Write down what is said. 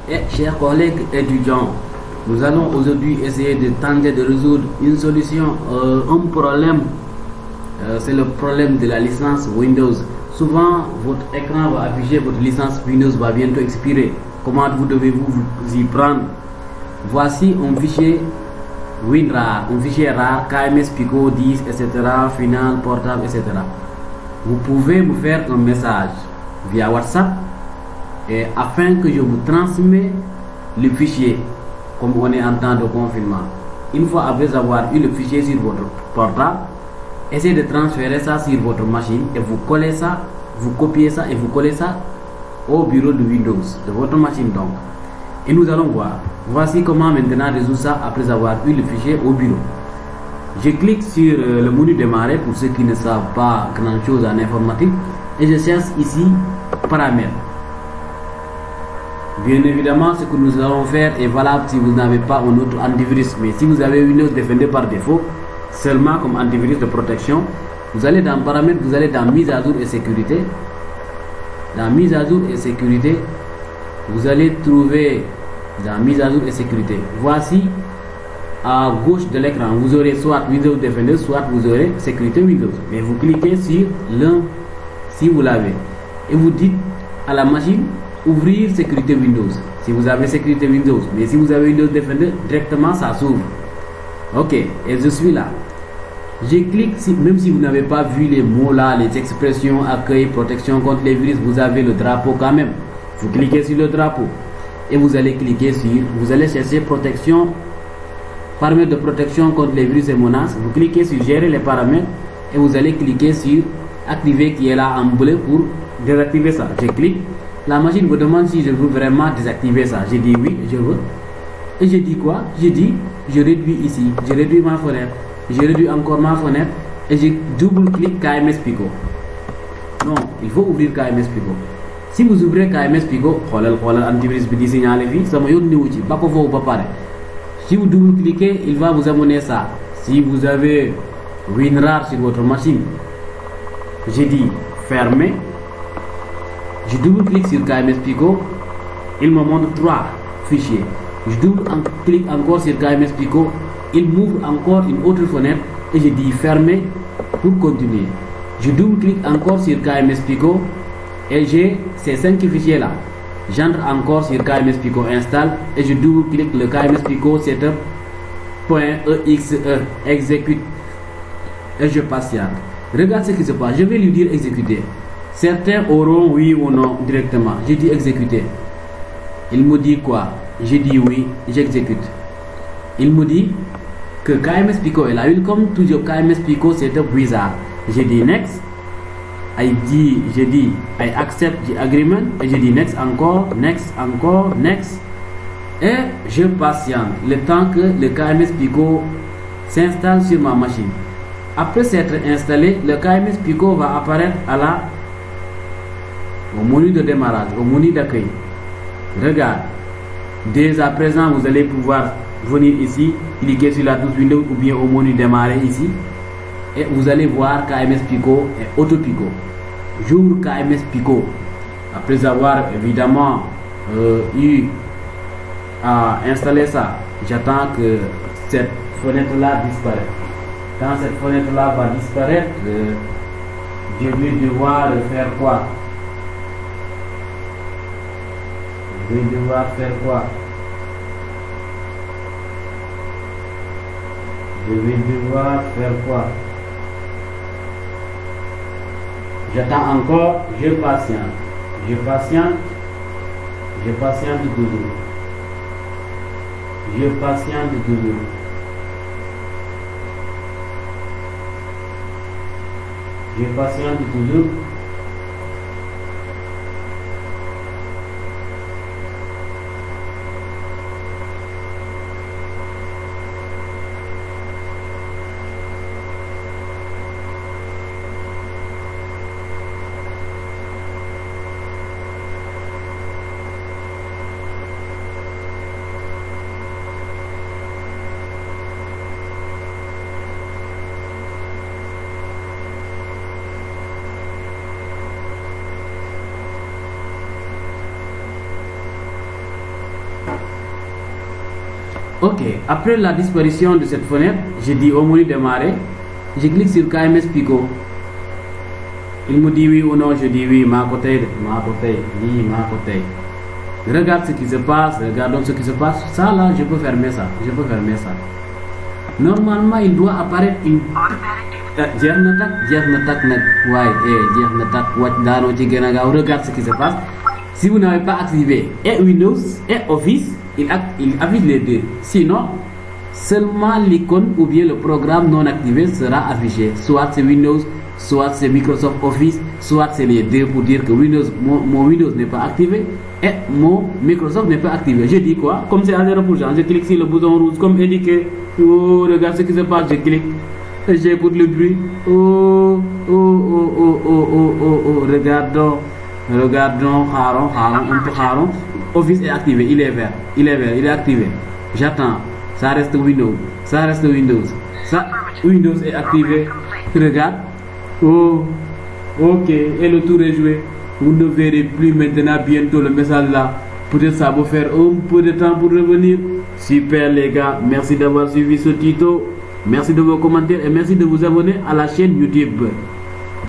Chers collègues étudiants, nous allons aujourd'hui essayer de tenter de résoudre une solution, un problème. C'est le problème de la licence Windows. Souvent, votre écran va afficher votre licence Windows va bientôt expirer. Comment vous devez-vous vous y prendre? Voici un fichier WinRAR, un fichier rare, KMS Pico 10, etc., final, portable, etc. Vous pouvez me faire un message via WhatsApp et afin que je vous transmette le fichier comme on est en temps de confinement. Une fois après avoir eu le fichier sur votre portable, essayez de transférer ça sur votre machine et vous collez ça, vous copiez ça et vous collez ça au bureau de Windows de votre machine donc. Et nous allons voir. Voici comment maintenant résoudre ça après avoir eu le fichier au bureau. Je clique sur le menu démarrer pour ceux qui ne savent pas grand chose en informatique et je cherche ici paramètres. Bien évidemment, ce que nous allons faire est valable si vous n'avez pas un autre antivirus. Mais si vous avez Windows Defender par défaut, seulement comme antivirus de protection, vous allez dans paramètres, vous allez dans mise à jour et sécurité. Dans mise à jour et sécurité, vous allez trouver dans mise à jour et sécurité. Voici à gauche de l'écran, vous aurez soit Windows Defender, soit vous aurez sécurité Windows. Mais vous cliquez sur l'un si vous l'avez et vous dites à la machine ouvrir sécurité Windows si vous avez sécurité Windows. Mais si vous avez Windows Defender, directement ça s'ouvre. Ok, et je suis là. Je clique, même si vous n'avez pas vu les mots là, les expressions, accueil, protection contre les virus, vous avez le drapeau quand même. Vous cliquez sur le drapeau et vous allez cliquer sur, vous allez chercher protection, paramètres de protection contre les virus et menaces. Vous cliquez sur gérer les paramètres et vous allez cliquer sur activer qui est là en bleu pour désactiver ça. Je clique. La machine vous demande si je veux vraiment désactiver ça. Je dis oui, je veux. Et je dis quoi? Je dis, je réduis ici, je réduis ma fenêtre, je réduis encore ma fenêtre et je double-clique KMS Pico. Non, il faut ouvrir KMS Pico. Si vous ouvrez KMS Pico, antivirus bi di signaler fii sama yoon newu ci ba ko foofu ba pare. Si vous double-cliquez, il va vous amener ça. Si vous avez WinRAR sur votre machine, je dis fermer. Je double-clique sur KMS Pico, il me montre 3 fichiers. Je double-clique encore sur KMS Pico, il m'ouvre encore une autre fenêtre et je dis fermer pour continuer. Je double-clique encore sur KMS Pico et j'ai ces 5 fichiers là. J'entre encore sur KMS Pico install et je double-clique le KMS Pico setup.exe exécute et je patiente. Regarde ce qui se passe, je vais lui dire exécuter. Certains auront oui ou non directement. Je dis exécuter. Il me dit quoi? Je dis oui, j'exécute. Il me dit que KMS Pico est là. Comme toujours, KMS Pico c'est un wizard. Je dis next. Je dis I accept the agreement. Et je dis next encore, next encore, next. Et je patiente le temps que le KMS Pico s'installe sur ma machine. Après s'être installé, le KMS Pico va apparaître au menu de démarrage, au menu d'accueil. Regarde, dès à présent, vous allez pouvoir venir ici, cliquer sur la touche Windows ou bien au menu démarrer ici. Et vous allez voir KMS Pico et AutoPico. J'ouvre KMS Pico. Après avoir évidemment eu à installer ça, j'attends que cette fenêtre-là disparaisse. Quand cette fenêtre-là va disparaître, je vais devoir faire quoi? Je vais devoir faire quoi? Je vais devoir faire quoi? J'attends encore, je patiente. Je patiente toujours. Je patiente toujours. Je patiente toujours. Ok, après la disparition de cette fenêtre, j'ai dit au menu démarrer, je clique sur KMS Pico. Il me dit oui ou non, je dis oui, ma côté. Regarde ce qui se passe, regardons ce qui se passe. Ça là, je peux fermer ça. Normalement, il doit apparaître une... Regarde ce qui se passe. Si vous n'avez pas activé et Windows et Office, il affiche les deux. Sinon, seulement l'icône ou bien le programme non activé sera affiché. Soit c'est Windows, soit c'est Microsoft Office, soit c'est les deux pour dire que mon Windows n'est pas activé et mon Microsoft n'est pas activé. Je dis quoi? Comme c'est à 0%, je clique sur le bouton rouge comme indiqué. Oh, regarde ce qui se passe, je clique. J'écoute le bruit. Regardons, Haron. Office est activé, il est vert, il est activé. J'attends, ça reste Windows. Ça, Windows est activé. Regarde. Oh, ok, et le tour est joué. Vous ne verrez plus maintenant bientôt le message là. Peut-être ça va faire un peu de temps pour revenir. Super les gars, merci d'avoir suivi ce tuto. Merci de vos commentaires et merci de vous abonner à la chaîne YouTube.